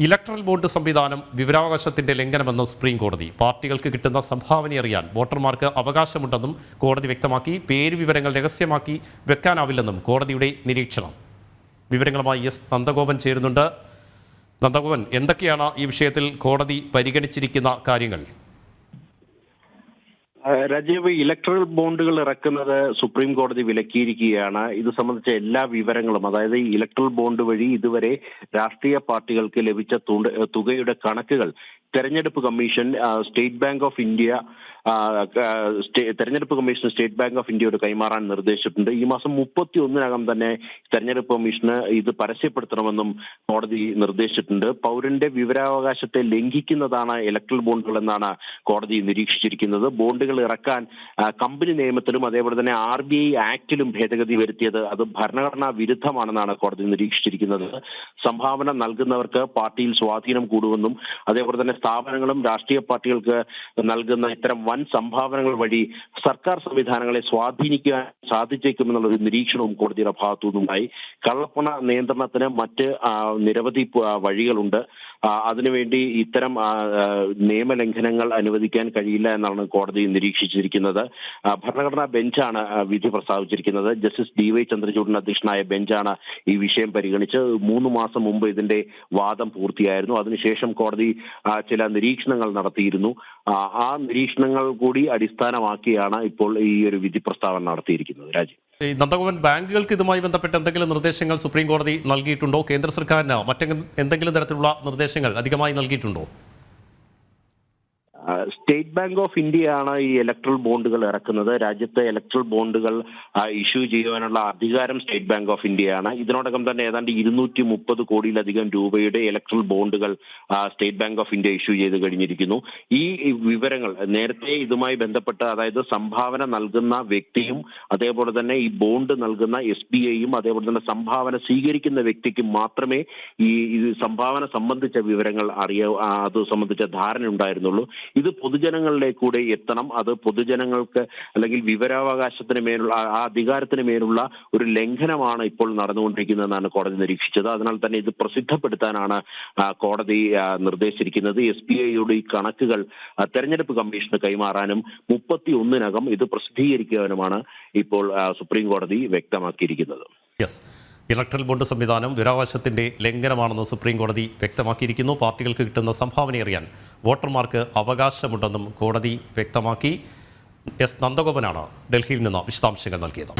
Electoral bond സംവിധാനം വിവരാവകാശത്തിന്റെ ലംഘനമെന്ന് supreme കോടതി. പാർട്ടികൾക്ക് കിട്ടുന്ന സംഭാവന അറിയാൻ വോട്ടർമാർക്ക് അവകാശമുണ്ടെന്നും കോടതി വ്യക്തമാക്കി. പേര് വിവരങ്ങൾ രഹസ്യമാക്കി വെക്കാനാവില്ലെന്നും കോടതിയുടെ നിരീക്ഷണം. വിവരങ്ങളുമായി എസ് നന്ദഗോപൻ ചേരുന്നുണ്ട്. നന്ദഗോപൻ, എന്തൊക്കെയാണ് ഈ വിഷയത്തിൽ കോടതി പരിഗണിച്ചിരിക്കുന്ന കാര്യങ്ങൾ? രാജീവ്, ഇലക്ട്രൽ ബോണ്ടുകൾ ഇറക്കുന്നത് സുപ്രീം കോടതി വിലക്കിയിരിക്കുകയാണ്. ഇത് സംബന്ധിച്ച എല്ലാ വിവരങ്ങളും, അതായത് ഇലക്ട്രൽ ബോണ്ട് വഴി ഇതുവരെ രാഷ്ട്രീയ പാർട്ടികൾക്ക് ലഭിച്ച തുകയുടെ കണക്കുകൾ തെരഞ്ഞെടുപ്പ് commission state bank of India തെരഞ്ഞെടുപ്പ് കമ്മീഷൻ സ്റ്റേറ്റ് ബാങ്ക് ഓഫ് ഇന്ത്യയോട് കൈമാറാൻ നിർദ്ദേശിച്ചിട്ടുണ്ട്. ഈ മാസം 31-നകം തന്നെ തെരഞ്ഞെടുപ്പ് കമ്മീഷന് ഇത് പരസ്യപ്പെടുത്തണമെന്നും കോടതി നിർദ്ദേശിച്ചിട്ടുണ്ട്. പൗരന്റെ വിവരാവകാശത്തെ ലംഘിക്കുന്നതാണ് ഇലക്ട്രൽ ബോണ്ടുകൾ എന്നാണ് കോടതി നിരീക്ഷിച്ചിരിക്കുന്നത്. ബോണ്ടുകൾ ഇറക്കാൻ കമ്പനി നിയമത്തിലും അതേപോലെ തന്നെ RBI ആക്ടിലും ഭേദഗതി വരുത്തിയത് അത് ഭരണഘടനാ വിരുദ്ധമാണെന്നാണ് കോടതി നിരീക്ഷിച്ചിരിക്കുന്നത്. സംഭാവന നൽകുന്നവർക്ക് പാർട്ടിയിൽ സ്വാധീനം കൂടുമെന്നും അതേപോലെ തന്നെ സ്ഥാപനങ്ങളും രാഷ്ട്രീയ പാർട്ടികൾക്ക് നൽകുന്ന ഇത്തരം വൻ സംഭാവനകൾ വഴി സർക്കാർ സംവിധാനങ്ങളെ സ്വാധീനിക്കാൻ സാധിച്ചേക്കുമെന്നുള്ള ഒരു നിരീക്ഷണവും കോടതിയുടെ ഭാഗത്തുനിന്നുണ്ടായി. കള്ളപ്പണ നിയന്ത്രണത്തിന് മറ്റ് നിരവധി വഴികളുണ്ട്. അതിനുവേണ്ടി ഇത്തരം നിയമലംഘനങ്ങൾ അനുവദിക്കാൻ കഴിയില്ല എന്നാണ് കോടതി നിരീക്ഷിച്ചിരിക്കുന്നത്. ഭരണഘടനാ ബെഞ്ചാണ് വിധി പ്രസ്താവിച്ചിരിക്കുന്നത്. ജസ്റ്റിസ് DY ചന്ദ്രചൂഡിന് അധ്യക്ഷനായ ബെഞ്ചാണ് ഈ വിഷയം പരിഗണിച്ച് 3 മാസം മുമ്പ് ഇതിന്റെ വാദം പൂർത്തിയായിരുന്നു. അതിനുശേഷം കോടതി ചില നിരീക്ഷണങ്ങൾ നടത്തിയിരുന്നു. ആ നിരീക്ഷണങ്ങൾ കൂടി അടിസ്ഥാനമാക്കിയാണ് ഇപ്പോൾ ഈ ഒരു വിധി പ്രസ്താവന നടത്തിയിരിക്കുന്നത്. രാജീവ്, നന്ദഗോപൻ, ബാങ്കുകൾക്ക് ഇതുമായി ബന്ധപ്പെട്ട് എന്തെങ്കിലും നിർദ്ദേശങ്ങൾ സുപ്രീം കോടതി നൽകിയിട്ടുണ്ടോ? കേന്ദ്ര സർക്കാരിന് മറ്റെന്തെങ്കിലും തരത്തിലുള്ള നിർദ്ദേശങ്ങൾ അധികമായി നൽകിയിട്ടുണ്ടോ? സ്റ്റേറ്റ് ബാങ്ക് ഓഫ് ഇന്ത്യയാണ് ഈ ഇലക്ട്രൽ ബോണ്ടുകൾ ഇറക്കുന്നത്. രാജ്യത്തെ ഇലക്ട്രൽ ബോണ്ടുകൾ ഇഷ്യൂ ചെയ്യുവാനുള്ള അധികാരം സ്റ്റേറ്റ് ബാങ്ക് ഓഫ് ഇന്ത്യയാണ്. ഇതിനോടകം തന്നെ ഏതാണ്ട് 230 കോടിയിലധികം രൂപയുടെ ഇലക്ട്രൽ ബോണ്ടുകൾ state bank of India issue ചെയ്ത് കഴിഞ്ഞിരിക്കുന്നു. ഈ വിവരങ്ങൾ നേരത്തെ ഇതുമായി ബന്ധപ്പെട്ട്, അതായത് സംഭാവന നൽകുന്ന വ്യക്തിയും അതേപോലെ തന്നെ ഈ ബോണ്ട് നൽകുന്ന SBIയും അതേപോലെ തന്നെ സംഭാവന സ്വീകരിക്കുന്ന വ്യക്തിക്കും മാത്രമേ ഈ സംഭാവന സംബന്ധിച്ച വിവരങ്ങൾ അത് സംബന്ധിച്ച ധാരണ ഉണ്ടായിരുന്നുള്ളൂ. ഇത് പൊതുജനങ്ങളിലേക്ക് കൂടെ എത്തണം. അത് പൊതുജനങ്ങൾക്ക് അല്ലെങ്കിൽ വിവരാവകാശത്തിന് മേലുള്ള ആ അധികാരത്തിന് മേലുള്ള ഒരു ലംഘനമാണ് ഇപ്പോൾ നടന്നുകൊണ്ടിരിക്കുന്നതെന്നാണ് കോടതി നിരീക്ഷിച്ചത്. അതിനാൽ തന്നെ ഇത് പ്രസിദ്ധപ്പെടുത്താനാണ് കോടതി നിർദ്ദേശിച്ചിരിക്കുന്നത്. SBIയുടെ ഈ കണക്കുകൾ തെരഞ്ഞെടുപ്പ് കമ്മീഷന് കൈമാറാനും 31-നകം ഇത് പ്രസിദ്ധീകരിക്കാനുമാണ് ഇപ്പോൾ സുപ്രീം കോടതി വ്യക്തമാക്കിയിരിക്കുന്നത്. ഇലക്ട്രൽ ബോണ്ട് സംവിധാനം വിവരാവകാശത്തിന്റെ ലംഘനമാണെന്ന് സുപ്രീം കോടതി വ്യക്തമാക്കിയിരിക്കുന്നു. പാർട്ടികൾക്ക് കിട്ടുന്ന സംഭാവന അറിയാൻ വോട്ടർമാർക്ക് അവകാശമുണ്ടെന്നും കോടതി വ്യക്തമാക്കി. എസ് നന്ദഗോപനാണ് ഡൽഹിയിൽ നിന്ന് വിശദാംശങ്ങൾ നൽകിയത്.